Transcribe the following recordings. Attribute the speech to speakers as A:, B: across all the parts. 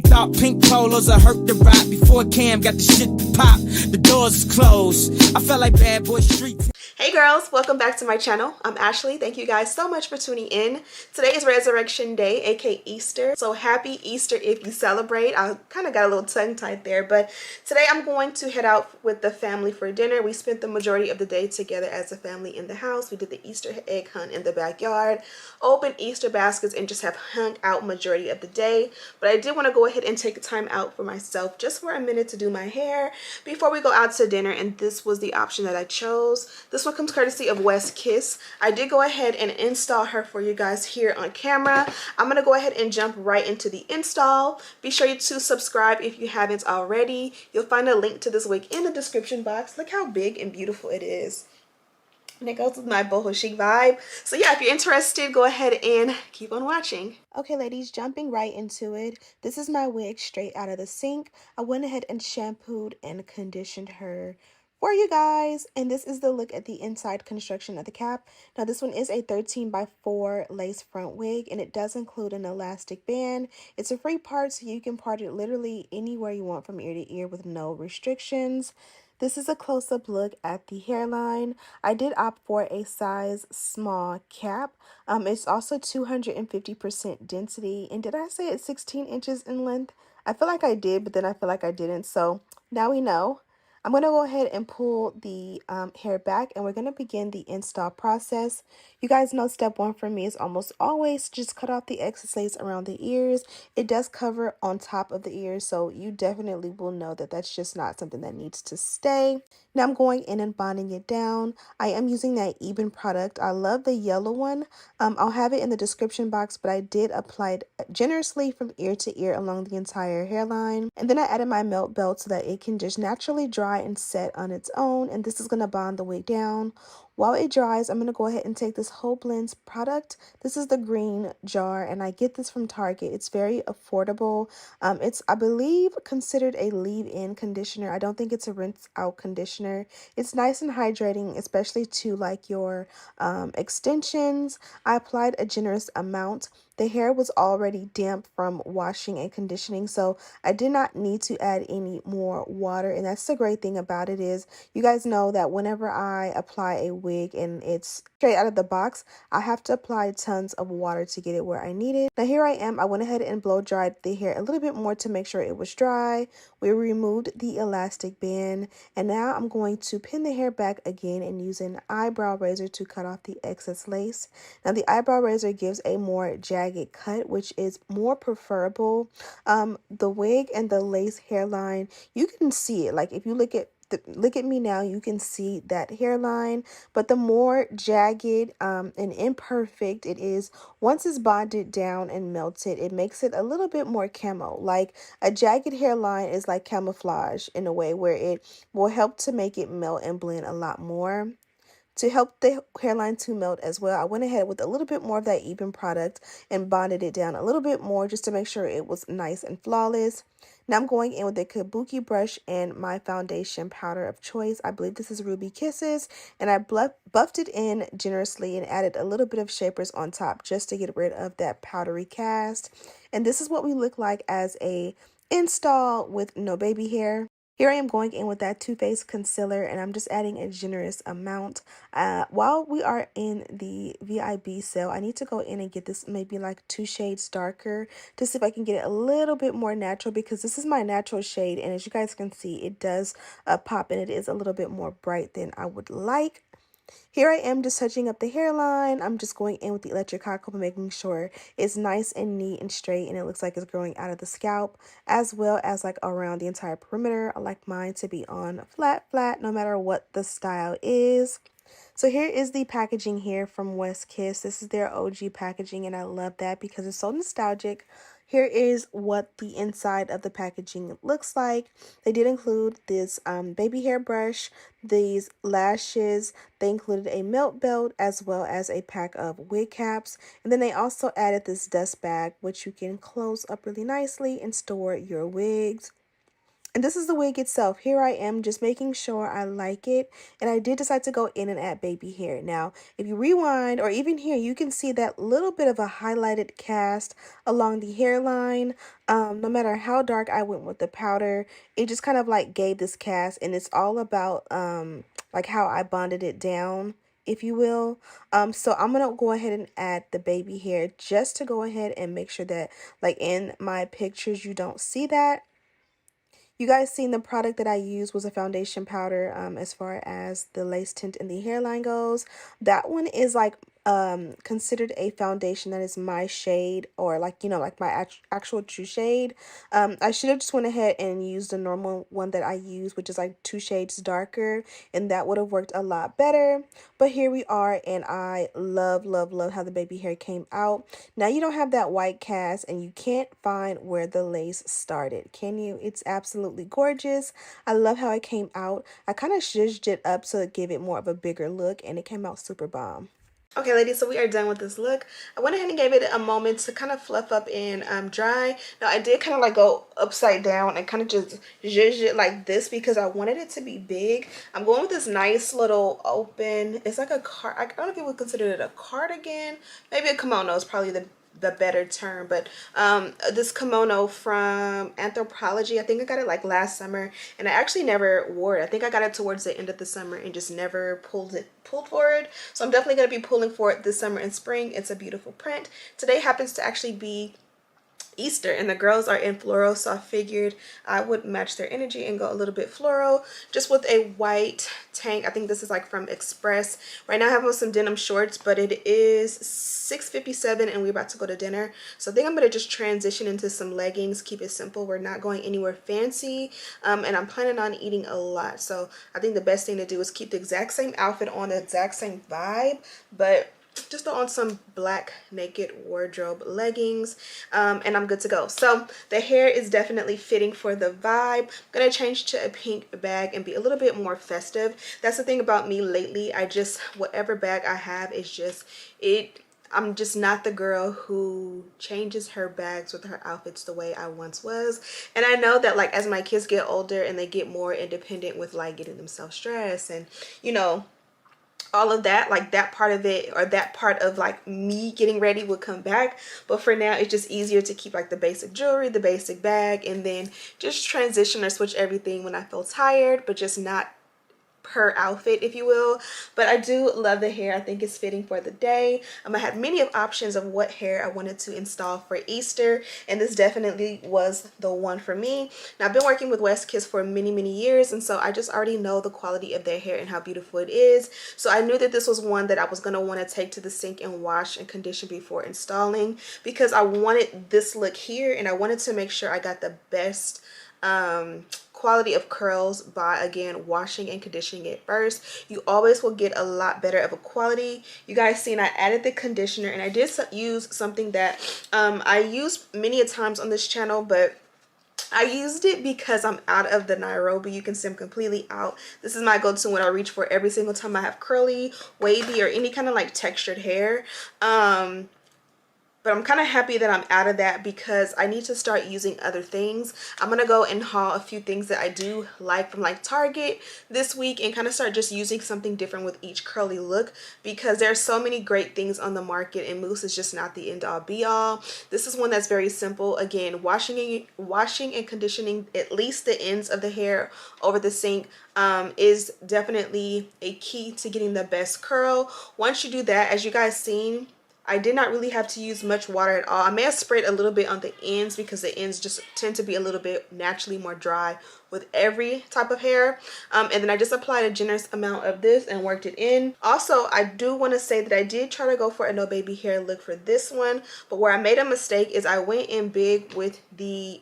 A: Thought pink polos I hurt the rock before Cam got the shit to pop. The doors is closed. I felt like bad boy street.
B: Hey girls, welcome back to my channel. I'm Ashley. Thank you guys so much for tuning in. Today is Resurrection Day, aka Easter. So happy Easter if you celebrate. I kind of got a little tongue-tied there, but today I'm going to head out with the family for dinner. We spent the majority of the day together as a family in the house. We did the Easter egg hunt in the backyard, opened Easter baskets, and just have hung out majority of the day. But I did want to go ahead and take time out for myself just for a minute to do my hair before we go out to dinner, and this was the option that I chose. This one comes courtesy of WestKiss. I did go ahead and install her for you guys here on camera. I'm going to go ahead and jump right into the install. Be sure to subscribe if you haven't already. You'll find a link to this wig in the description box. Look how big and beautiful it is. And it goes with my boho chic vibe. So yeah, if you're interested, go ahead and keep on watching. Okay ladies, jumping right into it. This is my wig straight out of the sink. I went ahead and shampooed and conditioned her for you guys, and this is the look at the inside construction of the cap. Now this one is a 13x4 lace front wig, and it does include an elastic band. It's a free part, so you can part it literally anywhere you want from ear to ear with no restrictions. This is a close-up look at the hairline. I did opt for a size small cap. It's also 250% density, and did I say it's 16 inches in length? I feel like I did, but then I feel like I didn't, so now we know. I'm going to go ahead and pull the hair back, and we're going to begin the install process. You guys know step one for me is almost always just cut off the excess lace around the ears. It does cover on top of the ears, so you definitely will know that that's just not something that needs to stay. Now I'm going in and bonding it down. I am using that Eben product. I love the yellow one. I'll have it in the description box, but I did apply it generously from ear to ear along the entire hairline. And then I added my melt belt so that it can just naturally dry and set on its own, and this is going to bond the wig down. While it dries, I'm going to go ahead and take this Whole Blends product. This is the green jar, and I get this from Target. It's very affordable. It's, I believe, considered a leave-in conditioner. I don't think it's a rinse-out conditioner. It's nice and hydrating, especially to like your extensions. I applied a generous amount. The hair was already damp from washing and conditioning, so I did not need to add any more water. And that's the great thing about it is you guys know that whenever I apply a wig and it's straight out of the box, I have to apply tons of water to get it where I need it. Now here I am. I went ahead and blow dried the hair a little bit more to make sure it was dry. We removed the elastic band, and now I'm going to pin the hair back again and use an eyebrow razor to cut off the excess lace. Now the eyebrow razor gives a more jagged cut, which is more preferable. The wig and the lace hairline, you can see it. Like if you look at me now, you can see that hairline, but the more jagged and imperfect it is, once it's bonded down and melted, it makes it a little bit more camo. Like a jagged hairline is like camouflage in a way where it will help to make it melt and blend a lot more. To help the hairline to melt as well, I went ahead with a little bit more of that Eben product and bonded it down a little bit more just to make sure it was nice and flawless. Now I'm going in with a kabuki brush and my foundation powder of choice. I believe this is Ruby Kisses, and I buffed it in generously and added a little bit of shapers on top just to get rid of that powdery cast. And this is what we look like as a install with no baby hair. Here I am going in with that Too Faced concealer, and I'm just adding a generous amount. While we are in the VIB sale, I need to go in and get this maybe like 2 shades darker to see if I can get it a little bit more natural, because this is my natural shade, and as you guys can see, it does pop, and it is a little bit more bright than I would like. Here I am just touching up the hairline. I'm just going in with the electric hot comb, making sure it's nice and neat and straight, and it looks like it's growing out of the scalp, as well as like around the entire perimeter. I like mine to be on flat, no matter what the style is. So here is the packaging here from WestKiss. This is their OG packaging, and I love that because it's so nostalgic. Here is what the inside of the packaging looks like. They did include this baby hair brush, these lashes. They included a melt belt as well as a pack of wig caps. And then they also added this dust bag, which you can close up really nicely and store your wigs. And this is the wig itself. Here I am just making sure I like it. And I did decide to go in and add baby hair. Now, if you rewind or even here, you can see that little bit of a highlighted cast along the hairline. No matter how dark I went with the powder, it just kind of like gave this cast. And it's all about like how I bonded it down, if you will. So I'm gonna go ahead and add the baby hair just to go ahead and make sure that like in my pictures you don't see that. You guys seen the product that I used was a foundation powder as far as the lace tint in the hairline goes. That one is like considered a foundation that is my shade, or like, you know, like my actual true shade. I should have just went ahead and used the normal one that I use, which is like 2 shades darker, and that would have worked a lot better. But here we are, and I love how the baby hair came out. Now you don't have that white cast, and you can't find where the lace started, can you? It's absolutely gorgeous. I love how it came out. I kind of zhuzhed it up so it gave it more of a bigger look, and it came out super bomb. Okay, ladies, so we are done with this look. I went ahead and gave it a moment to kind of fluff up and dry. Now, I did kind of like go upside down and kind of just zhuzh it like this because I wanted it to be big. I'm going with this nice little open, it's like a I don't know if you would consider it a cardigan. Maybe a kimono is probably the better term, but this kimono from Anthropology, I think I got it like last summer, and I actually never wore it. I think I got it towards the end of the summer and just never pulled for it. So I'm definitely going to be pulling for it this summer and spring. It's a beautiful print. Today happens to actually be Easter, and the girls are in floral, so I figured I would match their energy and go a little bit floral just with a white tank. I think this is like from Express. Right now I have on some denim shorts, but it is 6:57 and we're about to go to dinner, so I think I'm going to just transition into some leggings, keep it simple. We're not going anywhere fancy, and I'm planning on eating a lot, so I think the best thing to do is keep the exact same outfit on, the exact same vibe, but just throw on some black naked wardrobe leggings, and I'm good to go. So the hair is definitely fitting for the vibe. I'm gonna change to a pink bag and be a little bit more festive. That's the thing about me lately. I just, whatever bag I have is just it. I'm just not the girl who changes her bags with her outfits the way I once was. And I know that like as my kids get older and they get more independent with like getting themselves dressed and, you know, all of that, like that part of it, or that part of like me getting ready would come back. But for now, it's just easier to keep like the basic jewelry, the basic bag, and then just transition or switch everything when I feel tired, but just not per outfit, if you will. But I do love the hair. I think it's fitting for the day. I had many of options of what hair I wanted to install for Easter, and this definitely was the one for me. Now, I've been working with WestKiss for many years, and so I just already know the quality of their hair and how beautiful it is. So I knew that this was one that I was going to want to take to the sink and wash and condition before installing, because I wanted this look here, and I wanted to make sure I got the best quality of curls by, again, washing and conditioning it first. You always will get a lot better of a quality. You guys seen I added the conditioner, and I did use something that I used many a times on this channel, but I used it because I'm out of the Nairobi. You can see I'm completely out. This is my go-to when I reach for every single time I have curly, wavy, or any kind of like textured hair. But I'm kind of happy that I'm out of that because I need to start using other things. I'm going to go and haul a few things that I do like from like Target this week and kind of start just using something different with each curly look, because there are so many great things on the market and mousse is just not the end all be all. This is one that's very simple. Again, washing and conditioning at least the ends of the hair over the sink is definitely a key to getting the best curl. Once you do that, as you guys seen, I did not really have to use much water at all. I may have sprayed a little bit on the ends because the ends just tend to be a little bit naturally more dry with every type of hair. And then I just applied a generous amount of this and worked it in. Also, I do want to say that I did try to go for a no baby hair look for this one, but where I made a mistake is I went in big with the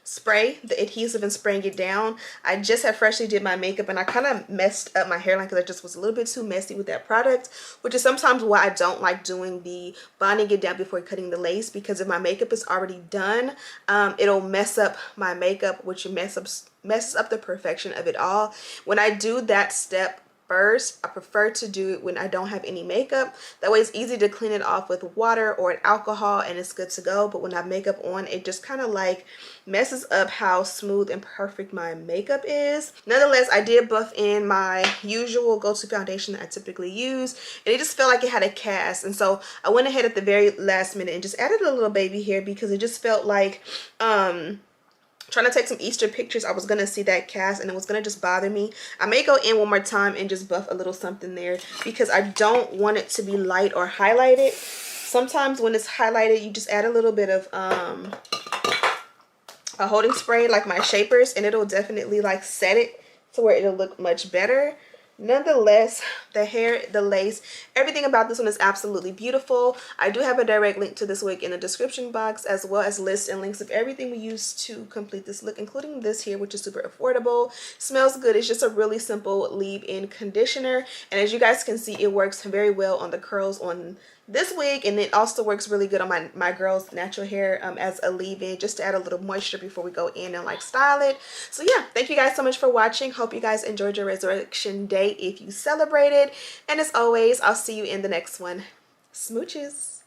B: spray, the adhesive, and spraying it down. I just had freshly did my makeup and I kind of messed up my hairline because I just was a little bit too messy with that product, which is sometimes why I don't like doing the bonding it down before cutting the lace, because if my makeup is already done, it'll mess up my makeup, which messes up the perfection of it all. When I do that step first. I prefer to do it when I don't have any makeup. That way it's easy to clean it off with water or an alcohol and it's good to go. But when I have makeup on, it just kind of like messes up how smooth and perfect my makeup is. Nonetheless, I did buff in my usual go-to foundation that I typically use, and it just felt like it had a cast. And so I went ahead at the very last minute and just added a little baby hair because it just felt like trying to take some Easter pictures, I was gonna see that cast and it was gonna just bother me. I may go in one more time and just buff a little something there because I don't want it to be light or highlighted. Sometimes when it's highlighted, you just add a little bit of a holding spray like my shapers, and it'll definitely like set it to where it'll look much better. Nonetheless, the hair, the lace, everything about this one is absolutely beautiful. I do have a direct link to this wig in the description box, as well as lists and links of everything we used to complete this look, including this here, which is super affordable. Smells good. It's just a really simple leave-in conditioner, and as you guys can see, it works very well on the curls on this wig, and it also works really good on my girl's natural hair as a leave-in, just to add a little moisture before we go in and like style it. So yeah, thank you guys so much for watching. Hope you guys enjoyed your Resurrection Day if you celebrated, and as always, I'll see you in the next one. Smooches.